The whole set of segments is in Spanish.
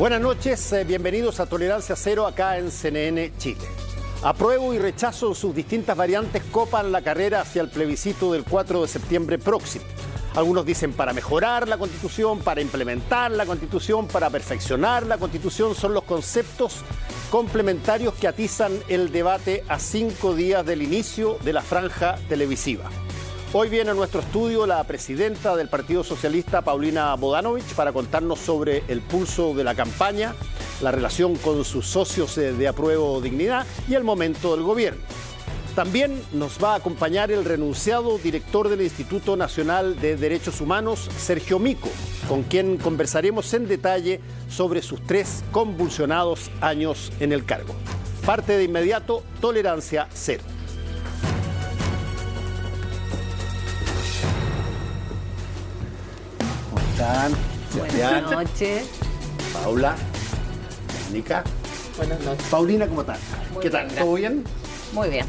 Buenas noches, bienvenidos a Tolerancia Cero acá en CNN Chile. Apruebo y rechazo en sus distintas variantes copan la carrera hacia el plebiscito del 4 de septiembre próximo. Algunos dicen para mejorar la Constitución, para implementar la Constitución, para perfeccionar la Constitución. Son los conceptos complementarios que atizan el debate a 5 días del inicio de la franja televisiva. Hoy viene a nuestro estudio la presidenta del Partido Socialista, Paulina Bodanovich, para contarnos sobre el pulso de la campaña, la relación con sus socios de Apruebo Dignidad y el momento del gobierno. También nos va a acompañar el renunciado director del Instituto Nacional de Derechos Humanos, Sergio Mico, con quien conversaremos en detalle sobre sus 3 convulsionados años en el cargo. Parte de inmediato, Tolerancia Cero. ¿Cómo están? Buenas noches. Paula, Mónica. Buenas noches. Paulina, ¿cómo están? ¿Qué tal? ¿Todo bien? Muy bien.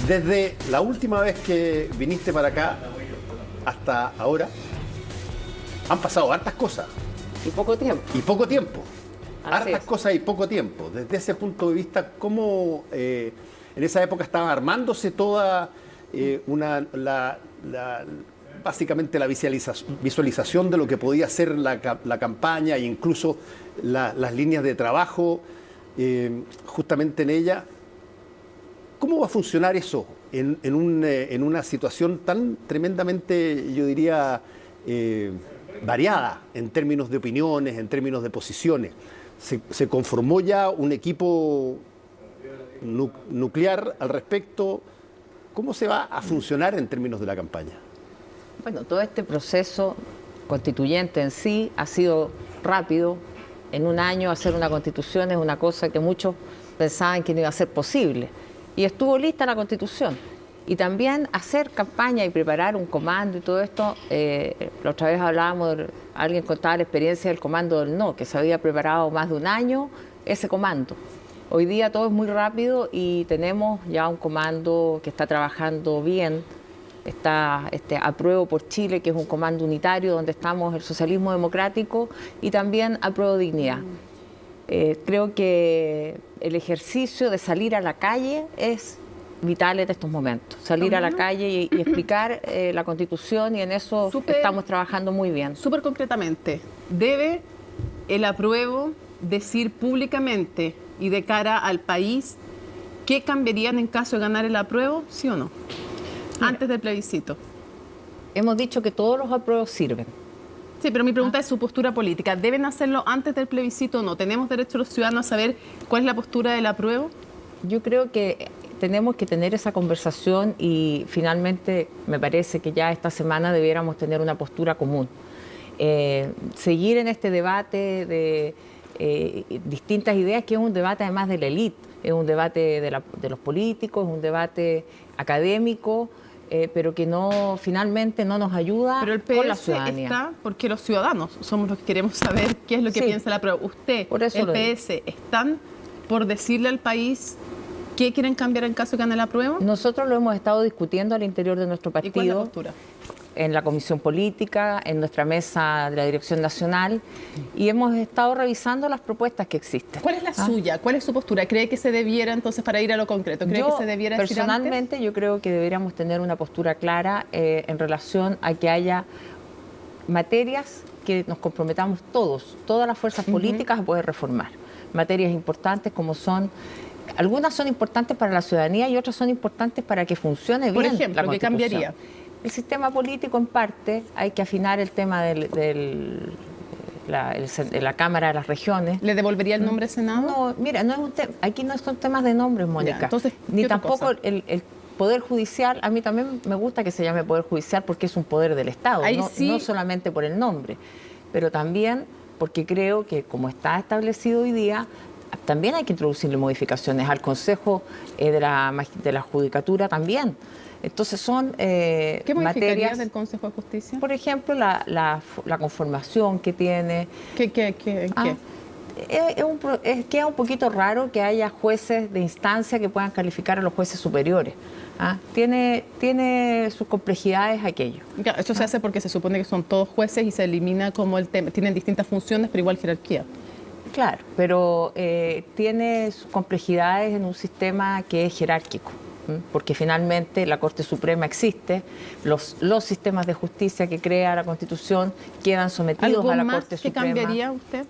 Desde la última vez que viniste para acá hasta ahora, han pasado hartas cosas. Y poco tiempo. Y poco tiempo. Así Hartas es. cosas y poco tiempo. Desde ese punto de vista, ¿cómo en esa época estaba armándose toda básicamente la visualización de lo que podía ser la campaña e incluso las líneas de trabajo justamente en ella? ¿Cómo va a funcionar eso en una situación tan tremendamente, yo diría, variada en términos de opiniones, en términos de posiciones? ¿Se conformó ya un equipo nuclear al respecto? ¿Cómo se va a funcionar en términos de la campaña? Bueno, todo este proceso constituyente en sí ha sido rápido. En un año hacer una constitución es una cosa que muchos pensaban que no iba a ser posible. Y estuvo lista la Constitución. Y también hacer campaña y preparar un comando y todo esto. La otra vez hablábamos, alguien contaba la experiencia del comando del no, que se había preparado más de un año ese comando. Hoy día todo es muy rápido y tenemos ya un comando que está trabajando bien. Está Apruebo por Chile, que es un comando unitario donde estamos el socialismo democrático y también Apruebo Dignidad. Creo que el ejercicio de salir a la calle es vital en estos momentos. Salir a la calle y explicar la Constitución, y en eso estamos trabajando muy bien. Súper concretamente, ¿debe el Apruebo decir públicamente y de cara al país qué cambiarían en caso de ganar el Apruebo, sí o no? Antes del plebiscito. Hemos dicho que todos los apruebos sirven. Sí, pero mi pregunta es su postura política. ¿Deben hacerlo antes del plebiscito o no? ¿Tenemos derecho los ciudadanos a saber cuál es la postura del Apruebo? Yo creo que tenemos que tener esa conversación y finalmente me parece que ya esta semana debiéramos tener una postura común. Seguir en este debate de distintas ideas, que es un debate además de la élite, es un debate de los políticos, es un debate académico, pero que finalmente no nos ayuda pero el con la PS ciudadanía. está porque los ciudadanos somos los que queremos saber qué es lo que Sí. piensa el Apruebo. Usted, Por eso el lo digo. PS, ¿están por decirle al país qué quieren cambiar en caso de gane el Apruebo? Nosotros lo hemos estado discutiendo al interior de nuestro ¿Y cuál es la partido, postura? en la Comisión Política, en nuestra mesa de la Dirección Nacional, y hemos estado revisando las propuestas que existen. ¿Cuál es la suya? ¿Cuál es su postura? ¿Cree que se debiera, entonces, para ir a lo concreto, cree que se debiera decir personalmente, yo creo que deberíamos tener una postura clara en relación a que haya materias que nos comprometamos todas las fuerzas políticas a poder reformar. Materias importantes como son, algunas son importantes para la ciudadanía y otras son importantes para que funcione bien Por la ejemplo, ¿qué Constitución. cambiaría? El sistema político, en parte, hay que afinar el tema de la Cámara de las Regiones. ¿Le devolvería el nombre al Senado? No, mira, aquí no son temas de nombres, Mónica. Ya, entonces, ni ¿qué otra tampoco cosa? el Poder Judicial. A mí también me gusta que se llame Poder Judicial porque es un poder del Estado, Ahí no, sí. no solamente por el nombre, pero también porque creo que, como está establecido hoy día, también hay que introducirle modificaciones al Consejo de la Judicatura también. Entonces son ¿Qué modificaría materias, del Consejo de Justicia? por ejemplo, la conformación que tiene. ¿Qué? Queda un poquito raro que haya jueces de instancia que puedan calificar a los jueces superiores. Tiene sus complejidades aquello. Claro, esto se hace porque se supone que son todos jueces y se elimina como el tema, tienen distintas funciones pero igual jerarquía. Claro, pero tiene sus complejidades en un sistema que es jerárquico, porque finalmente la Corte Suprema existe, los sistemas de justicia que crea la Constitución quedan sometidos a la Corte Suprema. ¿Qué cambiaría usted?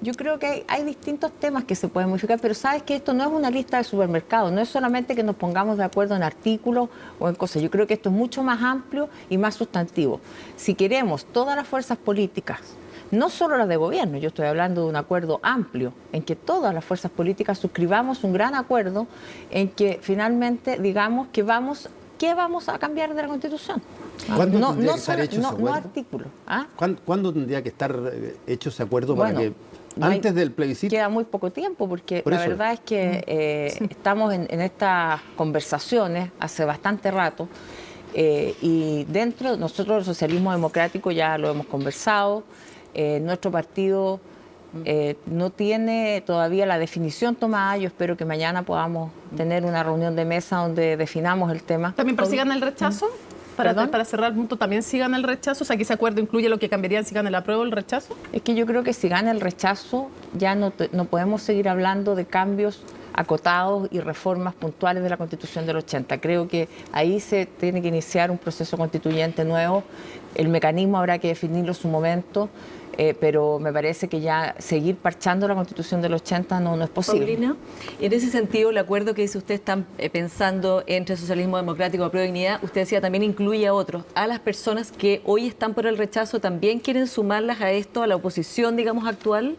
Yo creo que hay distintos temas que se pueden modificar, pero sabes que esto no es una lista de supermercados, no es solamente que nos pongamos de acuerdo en artículos o en cosas. Yo creo que esto es mucho más amplio y más sustantivo. Si queremos todas las fuerzas políticas, no solo las de gobierno, yo estoy hablando de un acuerdo amplio, en que todas las fuerzas políticas suscribamos un gran acuerdo en que finalmente digamos que ¿qué vamos a cambiar de la Constitución? ¿Cuándo tendría que estar hecho ese acuerdo? No artículos. ¿Ah? ¿Cuándo tendría que estar hecho ese acuerdo Bueno, para que antes del plebiscito? Queda muy poco tiempo porque Por la eso. verdad es que estamos en estas conversaciones hace bastante rato y dentro, nosotros el socialismo democrático ya lo hemos conversado. Nuestro partido no tiene todavía la definición tomada. Yo espero que mañana podamos tener una reunión de mesa donde definamos el tema. ¿También para si gana el rechazo? Para cerrar el punto, ¿también si gana el rechazo? O sea, que ese acuerdo incluye lo que cambiarían si gana el apruebo o el rechazo. Es que yo creo que si gana el rechazo ya no podemos seguir hablando de cambios acotados y reformas puntuales de la Constitución del 80. Creo que ahí se tiene que iniciar un proceso constituyente nuevo. El mecanismo habrá que definirlo en su momento, pero me parece que ya seguir parchando la Constitución del 80 no es posible. Paulina, en ese sentido, el acuerdo que dice usted están pensando entre socialismo democrático y Apruebo Dignidad, usted decía también incluye a otros, a las personas que hoy están por el rechazo, ¿también quieren sumarlas a esto, a la oposición, digamos, actual?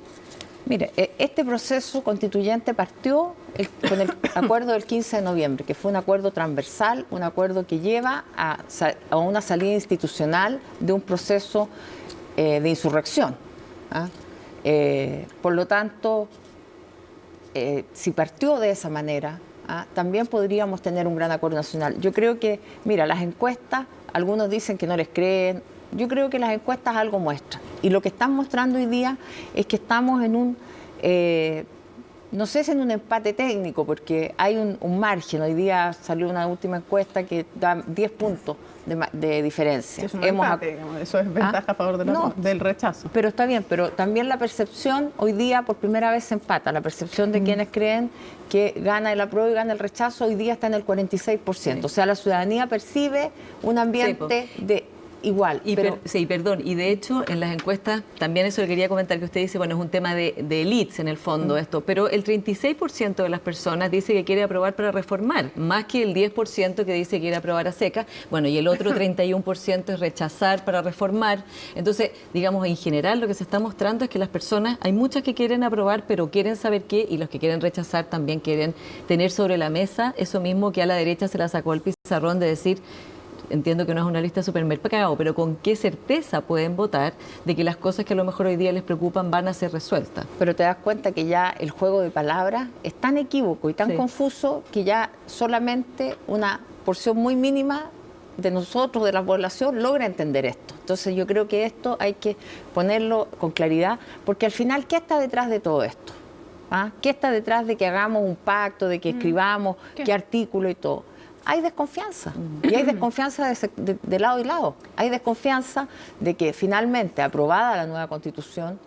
Mire, este proceso constituyente partió con el acuerdo del 15 de noviembre, que fue un acuerdo transversal, un acuerdo que lleva a una salida institucional de un proceso de insurrección. ¿Ah? Por lo tanto, si partió de esa manera, también podríamos tener un gran acuerdo nacional. Yo creo que, mira, las encuestas, algunos dicen que no les creen. Yo creo que las encuestas algo muestran. Y lo que están mostrando hoy día es que estamos en un, no sé si en un empate técnico, porque hay un margen. Hoy día salió una última encuesta que da 10 puntos de diferencia. Es un empate, digamos, eso es ventaja a favor del rechazo. Pero está bien, pero también la percepción, hoy día por primera vez se empata. La percepción de quienes creen que gana el apruebo y gana el rechazo, hoy día está en el 46%. Sí. O sea, la ciudadanía percibe un ambiente de igual. Sí, perdón. Y de hecho, en las encuestas, también eso le quería comentar, que usted dice, bueno, es un tema de elites en el fondo esto, pero el 36% de las personas dice que quiere aprobar para reformar, más que el 10% que dice que quiere aprobar a secas. Bueno, y el otro 31% es rechazar para reformar. Entonces, digamos, en general lo que se está mostrando es que las personas, hay muchas que quieren aprobar, pero quieren saber qué, y los que quieren rechazar también quieren tener sobre la mesa eso mismo que a la derecha se la sacó el pizarrón de decir, entiendo que no es una lista de supermercado, pero con qué certeza pueden votar de que las cosas que a lo mejor hoy día les preocupan van a ser resueltas. Pero te das cuenta que ya el juego de palabras es tan equívoco y tan confuso que ya solamente una porción muy mínima de nosotros, de la población, logra entender esto. Entonces yo creo que esto hay que ponerlo con claridad, porque al final, ¿qué está detrás de todo esto? ¿Qué está detrás de que hagamos un pacto, de que escribamos, qué artículo y todo? Hay desconfianza, y hay desconfianza de lado y lado. Hay desconfianza de que finalmente, aprobada la nueva Constitución,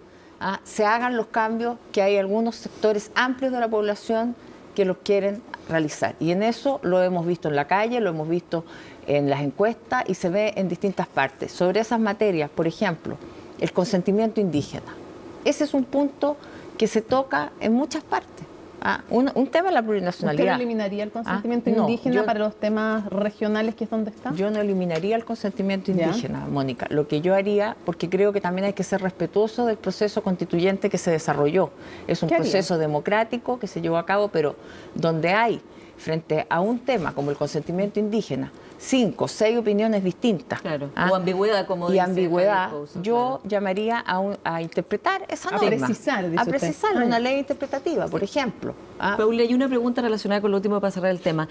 se hagan los cambios que hay algunos sectores amplios de la población que los quieren realizar. Y en eso lo hemos visto en la calle, lo hemos visto en las encuestas y se ve en distintas partes. Sobre esas materias, por ejemplo, el consentimiento indígena. Ese es un punto que se toca en muchas partes. Un tema es la plurinacionalidad. ¿Usted no eliminaría el consentimiento indígena para los temas regionales, que es donde está? Yo no eliminaría el consentimiento indígena, Mónica. Lo que yo haría, porque creo que también hay que ser respetuoso del proceso constituyente que se desarrolló. Es un proceso democrático que se llevó a cabo, pero donde hay, frente a un tema como el consentimiento indígena, 5 o 6 opiniones distintas. Claro. O ambigüedad, como dice. Y ambigüedad, yo llamaría a interpretar esa norma. A precisar una ley interpretativa, por ejemplo. Paula, hay una pregunta relacionada con lo último para cerrar el tema.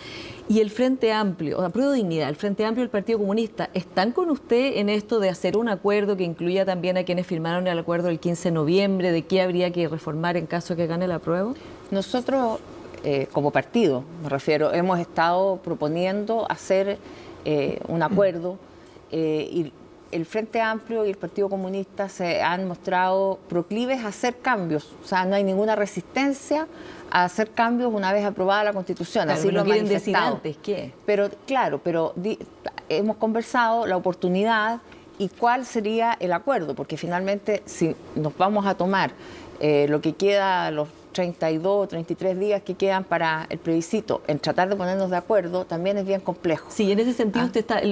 ¿Y el Frente Amplio, Apruebo Dignidad, el Frente Amplio y el Partido Comunista, están con usted en esto de hacer un acuerdo que incluya también a quienes firmaron el acuerdo del 15 de noviembre, de qué habría que reformar en caso de que gane el apruebo? Nosotros, como partido, me refiero, hemos estado proponiendo hacer un acuerdo y el Frente Amplio y el Partido Comunista se han mostrado proclives a hacer cambios. O sea, no hay ninguna resistencia a hacer cambios una vez aprobada la Constitución. Claro, así lo han quieren decir manifestado. antes, ¿qué? Pero claro, hemos conversado la oportunidad y cuál sería el acuerdo, porque finalmente si nos vamos a tomar lo que queda, los 32 o 33 días que quedan para el plebiscito, en tratar de ponernos de acuerdo, también es bien complejo. Sí, en ese sentido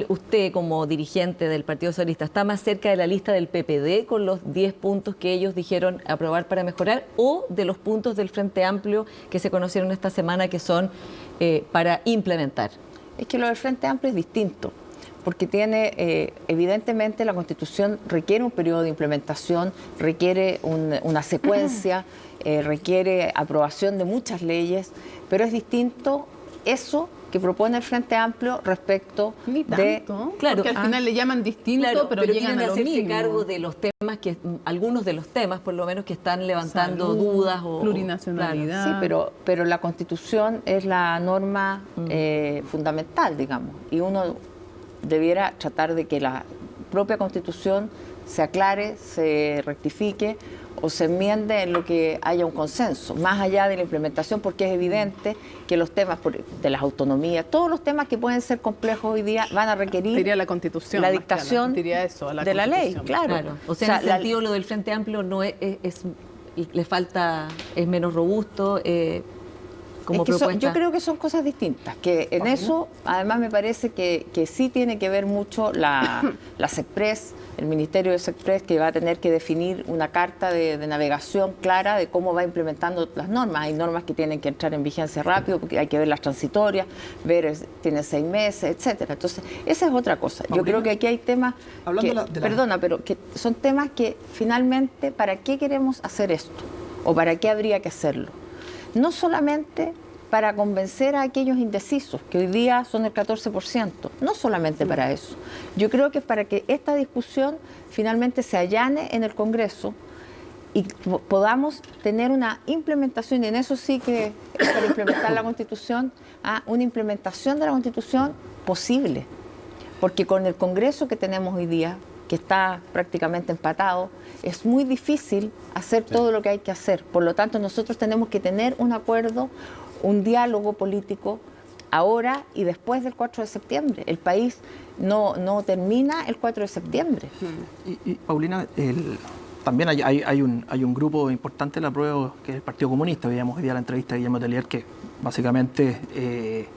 usted como dirigente del Partido Socialista está más cerca de la lista del PPD con los 10 puntos que ellos dijeron aprobar para mejorar, o de los puntos del Frente Amplio que se conocieron esta semana que son para implementar. Es que lo del Frente Amplio es distinto, porque tiene, evidentemente la Constitución requiere un periodo de implementación, requiere una secuencia, requiere aprobación de muchas leyes, pero es distinto eso que propone el Frente Amplio respecto Ni tanto, claro, porque al final le llaman distinto, claro, pero llegan quieren a lo hacerse mismo. cargo de los temas algunos de los temas por lo menos que están levantando Salud, dudas o plurinacionalidad. Sí, pero la Constitución es la norma fundamental, digamos, y uno debiera tratar de que la propia Constitución se aclare, se rectifique o se enmiende en lo que haya un consenso, más allá de la implementación, porque es evidente que los temas de las autonomías, todos los temas que pueden ser complejos hoy día van a requerir Diría la Constitución, la más que dictación diría eso, a la de la ley, Constitución. claro. O sea, en ese sentido lo del Frente Amplio no le falta, es menos robusto como Es que propuesta. yo creo que son cosas distintas, que en eso además me parece que sí tiene que ver mucho la SECPRES, el Ministerio de SECPRES, que va a tener que definir una carta de navegación clara de cómo va implementando las normas. Hay normas que tienen que entrar en vigencia rápido, porque hay que ver las transitorias, tienen 6 meses, etcétera. Entonces, esa es otra cosa. Yo creo que aquí hay temas perdona, pero que son temas que finalmente, ¿para qué queremos hacer esto? ¿O para qué habría que hacerlo? No solamente para convencer a aquellos indecisos, que hoy día son el 14%, no solamente para eso. Yo creo que es para que esta discusión finalmente se allane en el Congreso y podamos tener una implementación, y en eso sí que es para implementar la Constitución, una implementación de la Constitución posible. Porque con el Congreso que tenemos hoy día, que está prácticamente empatado, es muy difícil hacer todo lo que hay que hacer. Por lo tanto, nosotros tenemos que tener un acuerdo, un diálogo político ahora y después del 4 de septiembre. El país no termina el 4 de septiembre. Y Paulina, también hay un grupo importante en la prueba, que es el Partido Comunista. Veíamos hoy día la entrevista de Guillermo Tellier, que básicamente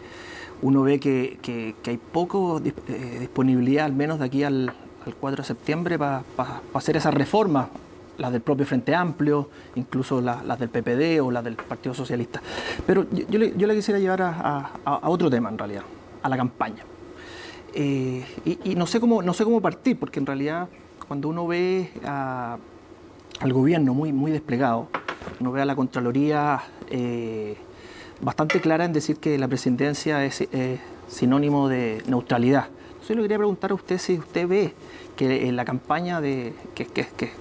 uno ve que hay poco disponibilidad, al menos de aquí al 4 de septiembre, para hacer esas reformas, las del propio Frente Amplio, incluso las del PPD o las del Partido Socialista. Pero yo le quisiera llevar a otro tema, en realidad, a la campaña. Y no sé cómo partir, porque en realidad cuando uno ve al gobierno muy desplegado, uno ve a la Contraloría bastante clara en decir que la presidencia es sinónimo de neutralidad. Entonces yo le quería preguntar a usted si usted ve que la campaña que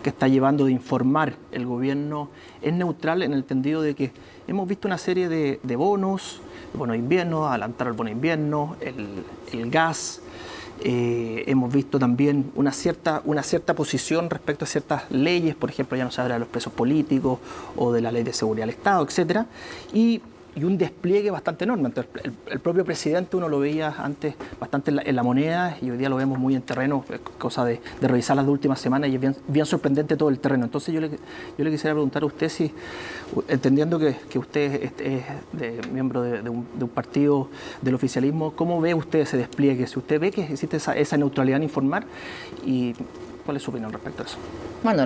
está llevando de informar el gobierno es neutral, en el entendido de que hemos visto una serie de bonos, el bono de invierno, adelantar el bono de invierno, el gas. Hemos visto también una cierta posición respecto a ciertas leyes, por ejemplo, ya no se habla de los presos políticos o de la ley de seguridad del Estado, etcétera, y un despliegue bastante enorme. Entonces, el propio presidente uno lo veía antes bastante en la moneda y hoy día lo vemos muy en terreno, cosa de revisar las últimas semanas, y es bien sorprendente todo el terreno. Entonces yo le quisiera preguntar a usted si, entendiendo que usted es miembro de un partido del oficialismo, ¿cómo ve usted ese despliegue? Si usted ve que existe esa neutralidad en informar, y ¿cuál es su opinión respecto a eso? Bueno,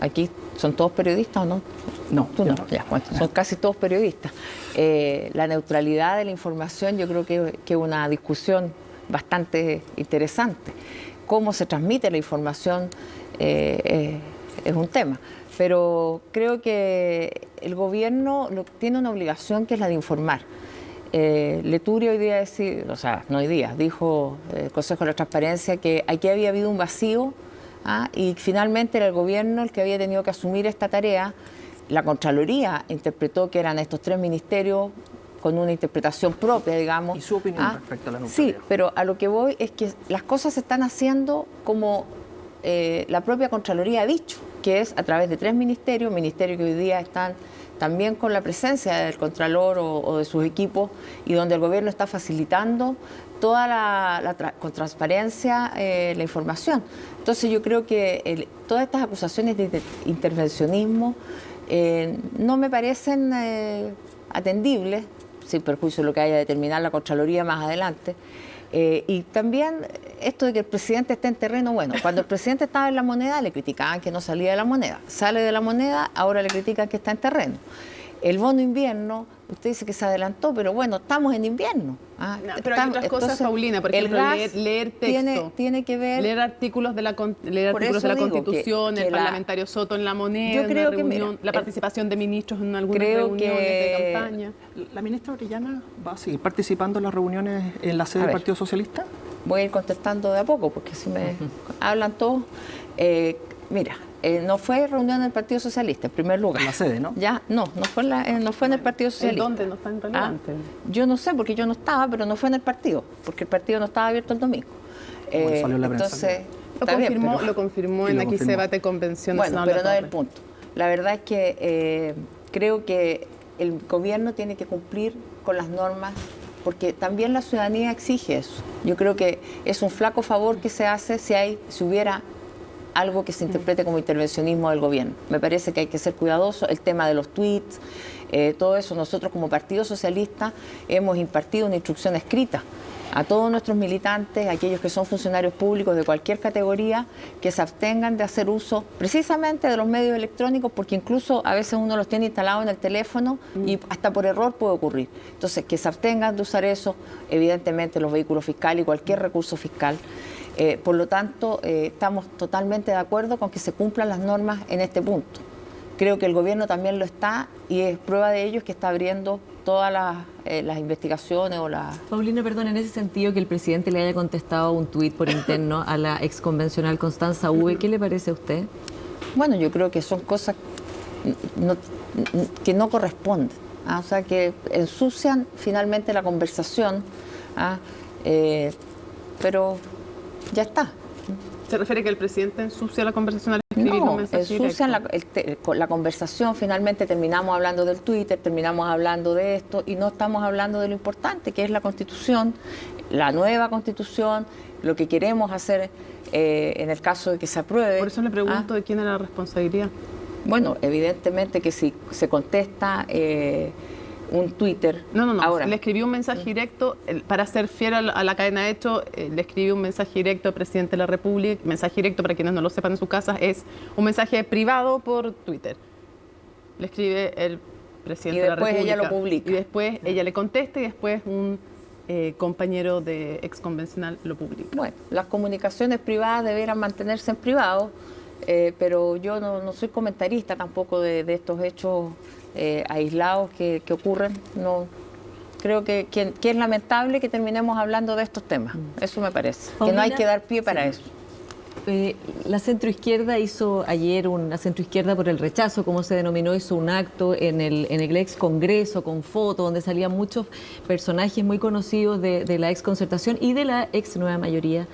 aquí son todos periodistas, ¿o no? No. Tú no. Ya, bueno, son casi todos periodistas. La neutralidad de la información yo creo que es una discusión bastante interesante. Cómo se transmite la información es un tema, pero creo que el gobierno tiene una obligación, que es la de informar. Leturi hoy día dijo el Consejo de la Transparencia que aquí había habido un vacío, y finalmente era el gobierno el que había tenido que asumir esta tarea. La Contraloría interpretó que eran estos 3 ministerios con una interpretación propia, digamos. ¿Y su opinión respecto a la neutralidad? Sí, pero a lo que voy es que las cosas se están haciendo como la propia Contraloría ha dicho, que es a través de 3 ministerios que hoy día están también con la presencia del Contralor o de sus equipos, y donde el gobierno está facilitando toda con transparencia la información. Entonces yo creo que todas estas acusaciones de intervencionismo no me parecen atendibles, sin perjuicio de lo que haya de determinar la Contraloría más adelante. Y también esto de que el presidente esté en terreno, bueno, cuando el presidente estaba en la moneda le criticaban que no salía de la moneda, sale de la moneda, ahora le critican que está en terreno. El bono invierno, usted dice que se adelantó, pero bueno, estamos en invierno. No, pero hay otras cosas, Paulina, por ejemplo, leer texto, tiene que ver, leer artículos de la Constitución, el parlamentario Soto en la moneda, yo creo que, reunión, la participación de ministros en algunas reuniones de campaña. ¿La ministra Orellana va a seguir participando en las reuniones en la sede del Partido Socialista? Voy a ir contestando de a poco, porque si me hablan todos. Mira, no fue reunión del Partido Socialista, en primer lugar. En la sede, ¿no? Ya, no fue en el Partido Socialista. ¿En dónde? No está en relevante. Yo no sé, porque yo no estaba, pero no fue en el partido, porque el partido no estaba abierto el domingo. Bueno, salió la prensa. Entonces, lo confirmó en Aquí se debate convención. Bueno, pero no es el punto. La verdad es que creo que el gobierno tiene que cumplir con las normas, porque también la ciudadanía exige eso. Yo creo que es un flaco favor que se hace si hubiera algo que se interprete como intervencionismo del gobierno. Me parece que hay que ser cuidadoso. El tema de los tweets, todo eso, nosotros como Partido Socialista hemos impartido una instrucción escrita a todos nuestros militantes, aquellos que son funcionarios públicos de cualquier categoría, que se abstengan de hacer uso precisamente de los medios electrónicos, porque incluso a veces uno los tiene instalados en el teléfono y hasta por error puede ocurrir. Entonces, que se abstengan de usar eso, evidentemente los vehículos fiscales y cualquier recurso fiscal. Por lo tanto, estamos totalmente de acuerdo con que se cumplan las normas en este punto. Creo que el gobierno también lo está, y es prueba de ello que está abriendo todas las investigaciones o las... Paulina, perdón, en ese sentido que el presidente le haya contestado un tuit por interno a la exconvencional Constanza V, ¿qué le parece a usted? Bueno, yo creo que son cosas que no corresponden, o sea, que ensucian finalmente la conversación, pero ya está. ¿Se refiere que el presidente ensucia la conversación al escribir un mensaje ensucian la conversación? Finalmente terminamos hablando del Twitter, terminamos hablando de esto y no estamos hablando de lo importante que es la Constitución, la nueva Constitución, lo que queremos hacer en el caso de que se apruebe. Por eso le pregunto de quién era la responsabilidad. Bueno, evidentemente que si se contesta un Twitter. No. Ahora, le escribí un mensaje directo, para ser fiel a la cadena de hecho, le escribí un mensaje directo al presidente de la República. Mensaje directo, para quienes no lo sepan en su casa, es un mensaje privado por Twitter. Le escribe el presidente de la República. Y después ella lo publica. Y después ella le contesta y después un compañero de exconvencional lo publica. Bueno, las comunicaciones privadas deberán mantenerse en privado, pero yo no soy comentarista tampoco de estos hechos aislados que ocurren. No creo que es lamentable que terminemos hablando de estos temas. Eso me parece. Paulina, que no hay que dar pie para eso. La centroizquierda hizo ayer, la centroizquierda por el rechazo, como se denominó, hizo un acto en el ex Congreso con fotos donde salían muchos personajes muy conocidos de la ex Concertación y de la ex Nueva Mayoría.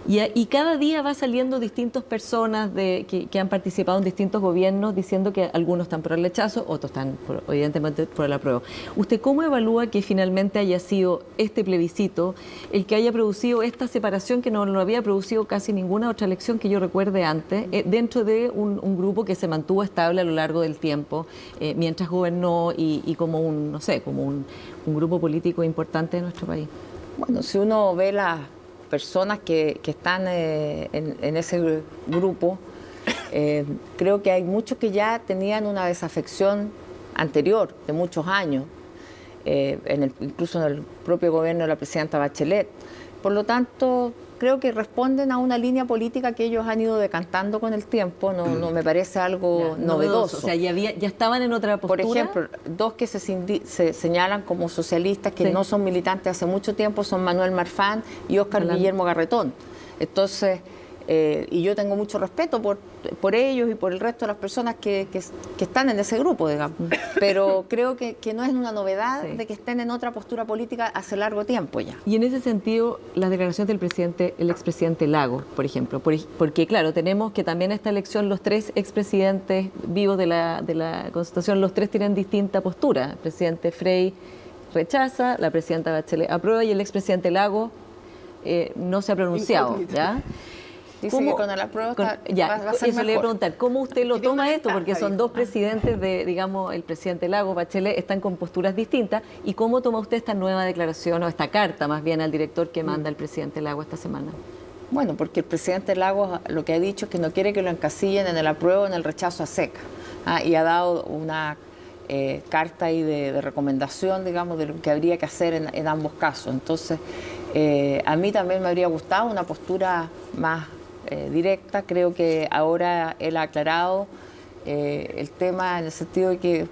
Y cada día va saliendo distintas personas que han participado en distintos gobiernos diciendo que algunos están por el rechazo, otros están evidentemente por el apruebo. ¿Usted cómo evalúa que finalmente haya sido este plebiscito el que haya producido esta separación que no lo había producido casi ninguna otra elección que yo recuerde antes, dentro de un grupo que se mantuvo estable a lo largo del tiempo, mientras gobernó y como un grupo político importante de nuestro país? Bueno, si uno ve las personas que están en ese grupo, creo que hay muchos que ya tenían una desafección anterior, de muchos años, incluso en el propio gobierno de la presidenta Bachelet. Por lo tanto, creo que responden a una línea política que ellos han ido decantando con el tiempo. No me parece algo novedoso. O sea, ya estaban en otra postura. Por ejemplo, dos que se señalan como socialistas, que no son militantes hace mucho tiempo, son Manuel Marfán y Óscar Guillermo Garretón. Entonces, Y yo tengo mucho respeto por ellos y por el resto de las personas que están en ese grupo, digamos. Pero creo que no es una novedad de que estén en otra postura política hace largo tiempo ya. Y en ese sentido, las declaraciones del presidente, el expresidente Lagos, por ejemplo, porque claro, tenemos que también esta elección, los tres expresidentes vivos de la Constitución, los tres tienen distinta postura. El presidente Frey rechaza, la presidenta Bachelet aprueba y el expresidente Lagos no se ha pronunciado, ¿ya? Dice que con el apruebo va a ser eso mejor. le voy a preguntar, ¿cómo usted lo Tiene toma una esto? ventaja, Porque son dos presidentes digamos, el presidente Lagos, Bachelet, están con posturas distintas. ¿Y cómo toma usted esta nueva declaración o esta carta más bien al director que manda el presidente Lagos esta semana? Bueno, porque el presidente Lagos lo que ha dicho es que no quiere que lo encasillen en el apruebo o en el rechazo a seca. Y ha dado una carta ahí de recomendación, digamos, de lo que habría que hacer en ambos casos. Entonces, a mí también me habría gustado una postura más directa. Creo que ahora él ha aclarado el tema en el sentido de que,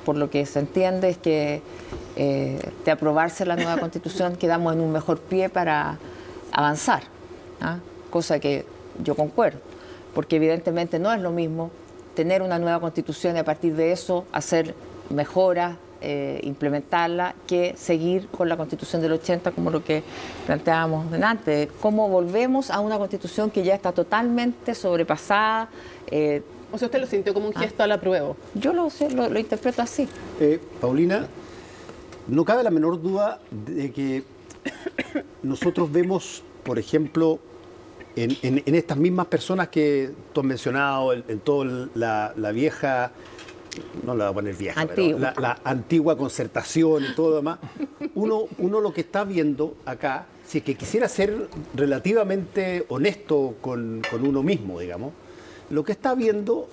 por lo que se entiende, es que de aprobarse la nueva Constitución quedamos en un mejor pie para avanzar, cosa que yo concuerdo, porque evidentemente no es lo mismo tener una nueva Constitución y a partir de eso hacer mejoras, implementarla, que seguir con la Constitución del 80 como lo que planteábamos antes. ¿Cómo volvemos a una Constitución que ya está totalmente sobrepasada? O sea, usted lo sintió como un gesto al apruebo. Yo lo interpreto así. Paulina, no cabe la menor duda de que nosotros vemos, por ejemplo, en estas mismas personas que tú has mencionado, en toda la vieja, no la voy a poner vieja, Antigua. pero la antigua concertación y todo lo demás, uno lo que está viendo acá, si es que quisiera ser relativamente honesto con uno mismo, digamos, lo que está viendo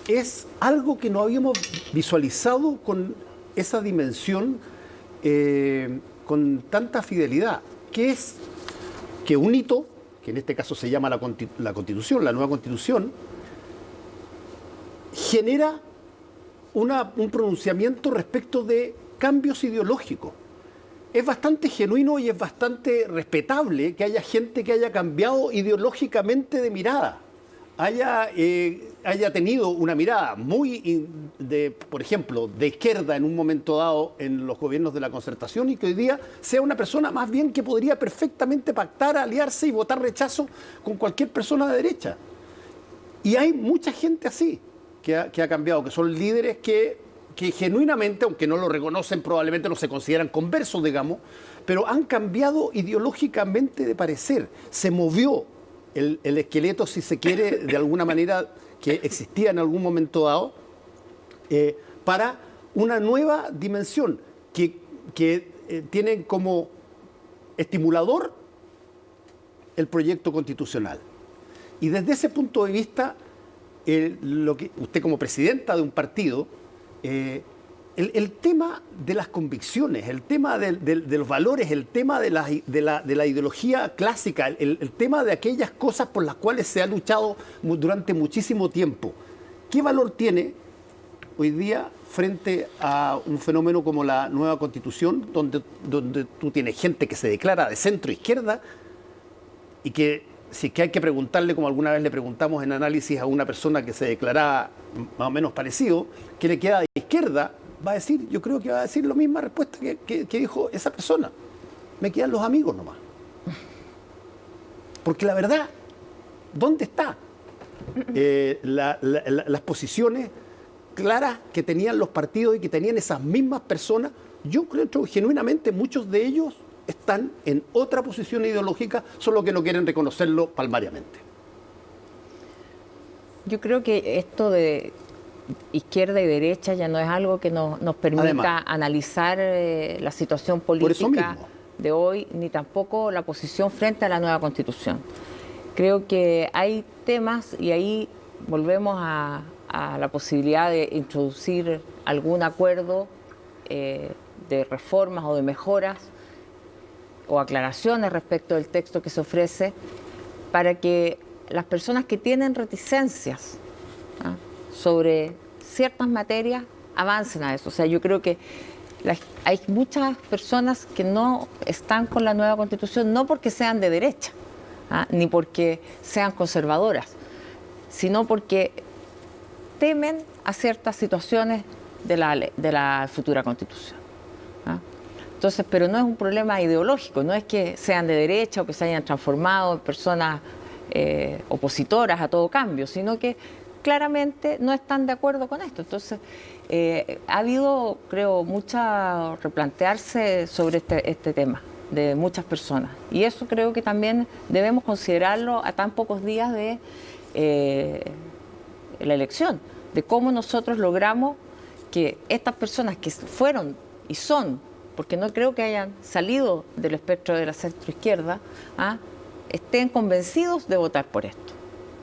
es algo que no habíamos visualizado con esa dimensión, con tanta fidelidad, que es que un hito, que en este caso se llama la Constitución, la nueva Constitución, genera un pronunciamiento respecto de cambios ideológicos. Es bastante genuino y es bastante respetable que haya gente que haya cambiado ideológicamente de mirada, haya tenido una mirada muy, por ejemplo, de izquierda en un momento dado en los gobiernos de la Concertación y que hoy día sea una persona más bien que podría perfectamente pactar, aliarse y votar rechazo con cualquier persona de derecha. Y hay mucha gente así que ha cambiado, que son líderes que genuinamente, aunque no lo reconocen, probablemente no se consideran conversos, digamos, pero han cambiado ideológicamente de parecer. Se movió el esqueleto, si se quiere, de alguna manera que existía en algún momento dado, para una nueva dimensión que tienen como estimulador el proyecto constitucional. Y desde ese punto de vista, lo que usted como presidenta de un partido, el tema de las convicciones, el tema de los valores, el tema de la ideología clásica, el tema de aquellas cosas por las cuales se ha luchado durante muchísimo tiempo, ¿qué valor tiene hoy día frente a un fenómeno como la nueva Constitución, donde tú tienes gente que se declara de centro-izquierda y que, si es que hay que preguntarle, como alguna vez le preguntamos en análisis a una persona que se declaraba más o menos parecido, ¿qué le queda de izquierda? Va a decir, yo creo que va a decir la misma respuesta que dijo esa persona. Me quedan los amigos nomás. Porque la verdad, ¿dónde está las posiciones claras que tenían los partidos y que tenían esas mismas personas? Yo creo que genuinamente muchos de ellos están en otra posición ideológica, solo que no quieren reconocerlo palmariamente. Yo creo que esto de izquierda y derecha ya no es algo que nos permita Además, analizar la situación política de hoy, ni tampoco la posición frente a la nueva Constitución. Creo que hay temas, y ahí volvemos a la posibilidad de introducir algún acuerdo de reformas o de mejoras o aclaraciones respecto del texto que se ofrece, para que las personas que tienen reticencias sobre ciertas materias avancen a eso. O sea, yo creo que hay muchas personas que no están con la nueva Constitución, no porque sean de derecha, ni porque sean conservadoras, sino porque temen a ciertas situaciones de la futura Constitución. Entonces, pero no es un problema ideológico, no es que sean de derecha o que se hayan transformado en personas opositoras a todo cambio, sino que claramente no están de acuerdo con esto. Entonces, ha habido, creo, mucha replantearse sobre este tema de muchas personas. Y eso creo que también debemos considerarlo a tan pocos días de la elección, de cómo nosotros logramos que estas personas que fueron y son, porque no creo que hayan salido del espectro de la centroizquierda, estén convencidos de votar por esto.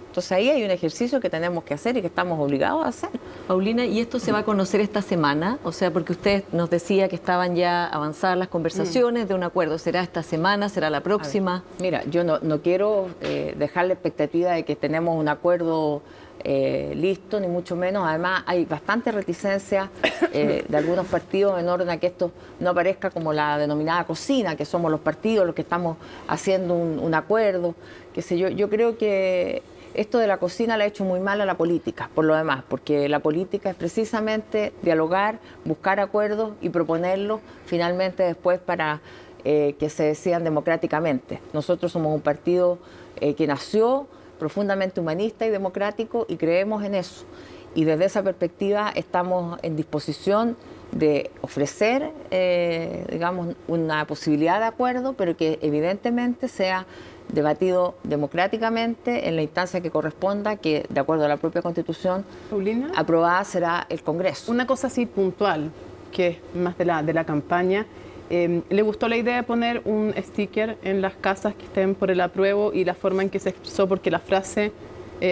Entonces ahí hay un ejercicio que tenemos que hacer y que estamos obligados a hacer. Paulina, ¿y esto se va a conocer esta semana? O sea, porque usted nos decía que estaban ya avanzadas las conversaciones de un acuerdo. ¿Será esta semana? ¿Será la próxima? Mira, yo no quiero dejar la expectativa de que tenemos un acuerdo listo, ni mucho menos. Además, hay bastante reticencia de algunos partidos en orden a que esto no aparezca como la denominada cocina, que somos los partidos los que estamos haciendo un acuerdo, qué sé yo. Yo creo que esto de la cocina le ha hecho muy mal a la política, por lo demás, porque la política es precisamente dialogar, buscar acuerdos y proponerlos finalmente después para que se decidan democráticamente. Nosotros somos un partido que nació profundamente humanista y democrático y creemos en eso. Y desde esa perspectiva estamos en disposición de ofrecer, digamos, una posibilidad de acuerdo, pero que evidentemente sea debatido democráticamente en la instancia que corresponda, que de acuerdo a la propia Constitución, Paulina, aprobada será el Congreso. una cosa así puntual, que es más de la campaña. ¿Le gustó la idea de poner un sticker en las casas que estén por el apruebo y la forma en que se expresó? Porque la frase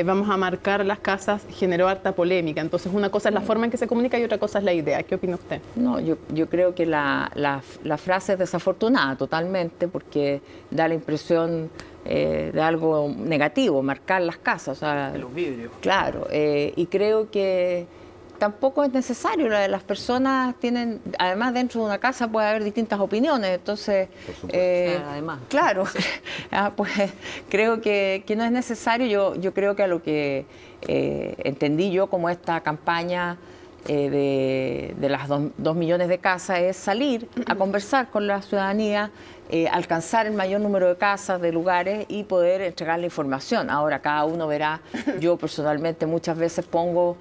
vamos a marcar las casas generó harta polémica. Entonces una cosa es la forma en que se comunica y otra cosa es la idea. ¿Qué opina usted? No, yo creo que la frase es desafortunada totalmente, porque da la impresión de algo negativo, marcar las casas. O sea, De los vidrios. Claro, y creo que tampoco es necesario. Las personas tienen, además dentro de una casa puede haber distintas opiniones, entonces, Además. claro, pues creo que no es necesario. Yo creo que a lo que entendí yo como esta campaña de las 2 millones de casas es salir a conversar con la ciudadanía, alcanzar el mayor número de casas, de lugares y poder entregar la información. Ahora cada uno verá. Yo personalmente muchas veces pongo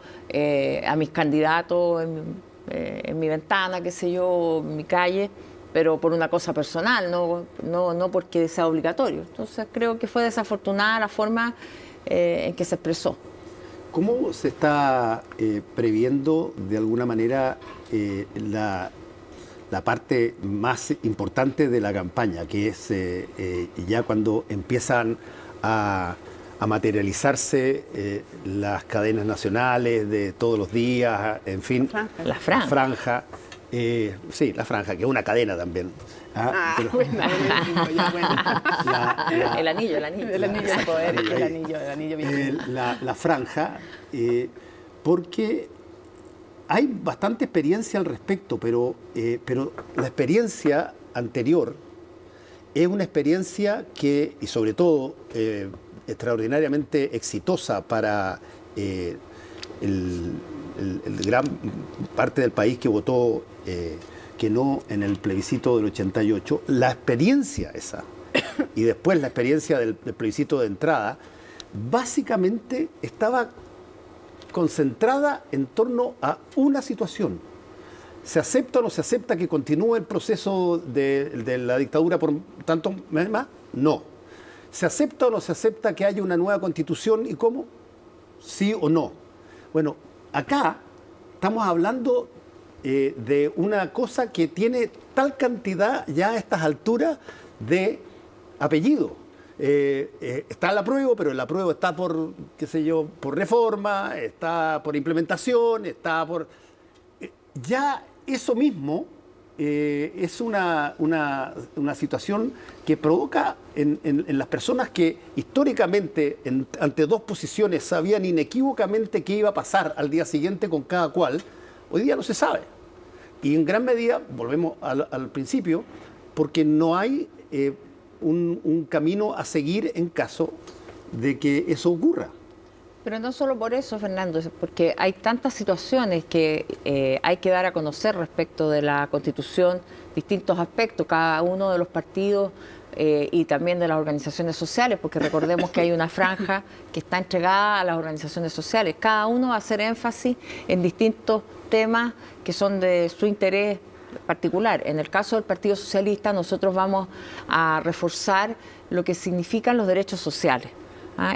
a mis candidatos en mi ventana, qué sé yo, en mi calle, pero por una cosa personal, no porque sea obligatorio. Entonces creo que fue desafortunada la forma en que se expresó. ¿Cómo se está previendo de alguna manera la parte más importante de la campaña, que es ya cuando empiezan a materializarse las cadenas nacionales de todos los días, en fin? La franja. Sí, la franja, que es una cadena también. El anillo de poder. El anillo bien. La franja, porque hay bastante experiencia al respecto, pero la experiencia anterior es una experiencia que, y sobre todo extraordinariamente exitosa para gran parte del país que votó que no en el plebiscito del 88, la experiencia esa, y después la experiencia del plebiscito de entrada, básicamente estaba concentrada en torno a una situación. ¿Se acepta o no se acepta que continúe el proceso de la dictadura por tantos meses más? No. ¿Se acepta o no se acepta que haya una nueva constitución y cómo? ¿Sí o no? Bueno, acá estamos hablando de una cosa que tiene tal cantidad ya a estas alturas de apellido. Está el apruebo, pero el apruebo está por, qué sé yo, por reforma, está por implementación, está por... ya eso mismo es una situación que provoca en las personas que históricamente ante dos posiciones sabían inequívocamente qué iba a pasar al día siguiente con cada cual, hoy día no se sabe. Y en gran medida, volvemos al principio, porque no hay un camino a seguir en caso de que eso ocurra. Pero no solo por eso, Fernando, es porque hay tantas situaciones que hay que dar a conocer respecto de la Constitución, distintos aspectos, cada uno de los partidos y también de las organizaciones sociales, porque recordemos que hay una franja que está entregada a las organizaciones sociales. Cada uno va a hacer énfasis en distintos temas que son de su interés particular. En el caso del Partido Socialista, nosotros vamos a reforzar lo que significan los derechos sociales.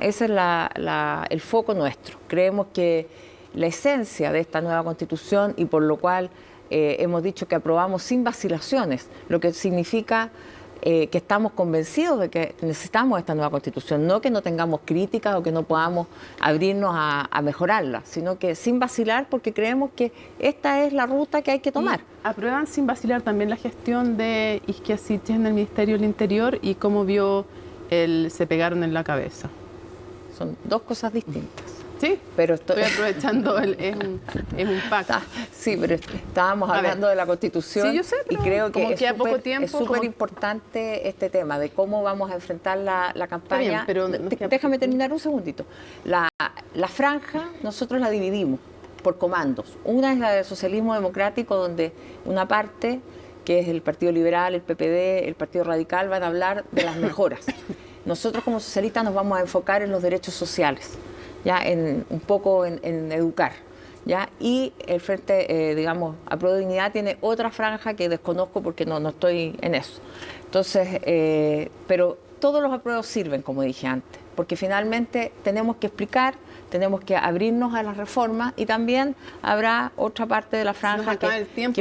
Ese es el foco nuestro. Creemos que la esencia de esta nueva Constitución, y por lo cual hemos dicho que aprobamos sin vacilaciones, lo que significa que estamos convencidos de que necesitamos esta nueva Constitución, no que no tengamos críticas o que no podamos abrirnos a mejorarla, sino que sin vacilar, porque creemos que esta es la ruta que hay que tomar. ¿Y aprueban sin vacilar también la gestión de Isquia Siches en el Ministerio del Interior y cómo vio el se pegaron en la cabeza? Son dos cosas distintas. Sí, pero estoy aprovechando, es un pacto. Sí, pero estábamos hablando de la Constitución, sí, yo sé, y creo que es súper importante este tema de cómo vamos a enfrentar la campaña. Bien, pero déjame terminar un segundito. La franja nosotros la dividimos por comandos. Una es la del socialismo democrático, donde una parte, que es el Partido Liberal, el PPD, el Partido Radical, van a hablar de las mejoras. Nosotros como socialistas nos vamos a enfocar en los derechos sociales, ya un poco en educar, ya, y el Frente, digamos, Apruebo Dignidad tiene otra franja que desconozco porque no estoy en eso. Entonces, pero todos los apruebos sirven, como dije antes, porque finalmente tenemos que explicar, tenemos que abrirnos a las reformas, y también habrá otra parte de la franja que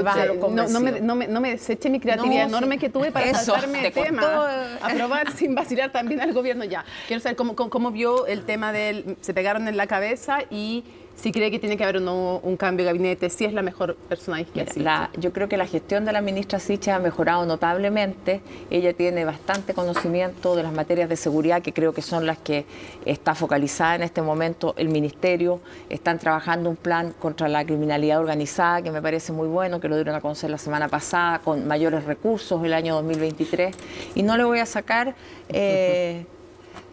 va a los convencidos. No me deseche mi creatividad enorme que tuve para saltarme el tema. Aprobar sin vacilar también al gobierno ya. Quiero saber cómo vio el tema del se pegaron en la cabeza y si cree que tiene que haber un cambio de gabinete, si es la mejor persona Isquia Siches. Yo creo que la gestión de la ministra Siches ha mejorado notablemente. Ella tiene bastante conocimiento de las materias de seguridad, que creo que son las que está focalizada en este momento el Ministerio. Están trabajando un plan contra la criminalidad organizada, que me parece muy bueno, que lo dieron a conocer la semana pasada, con mayores recursos el año 2023. Y no le voy a sacar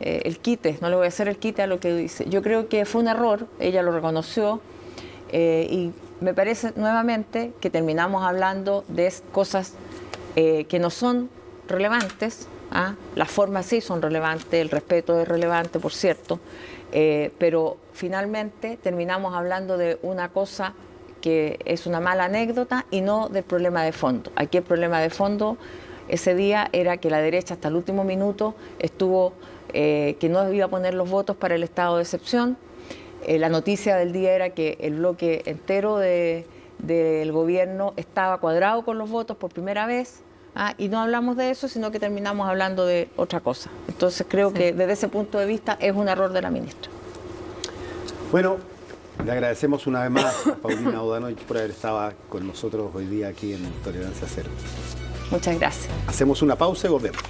el quite, no le voy a hacer el quite a lo que dice. Yo creo que fue un error, ella lo reconoció, y me parece nuevamente que terminamos hablando de cosas que no son relevantes. Las formas sí son relevantes, el respeto es relevante, por cierto, pero finalmente terminamos hablando de una cosa que es una mala anécdota y no del problema de fondo. Aquí el problema de fondo ese día era que la derecha hasta el último minuto estuvo que no iba a poner los votos para el estado de excepción. La noticia del día era que el bloque entero del gobierno estaba cuadrado con los votos por primera vez, y no hablamos de eso, sino que terminamos hablando de otra cosa. Entonces creo que desde ese punto de vista es un error de la ministra. Bueno, le agradecemos una vez más a Paulina O'Donoghue por haber estado con nosotros hoy día aquí en Tolerancia Cero. Muchas gracias. Hacemos una pausa y volvemos.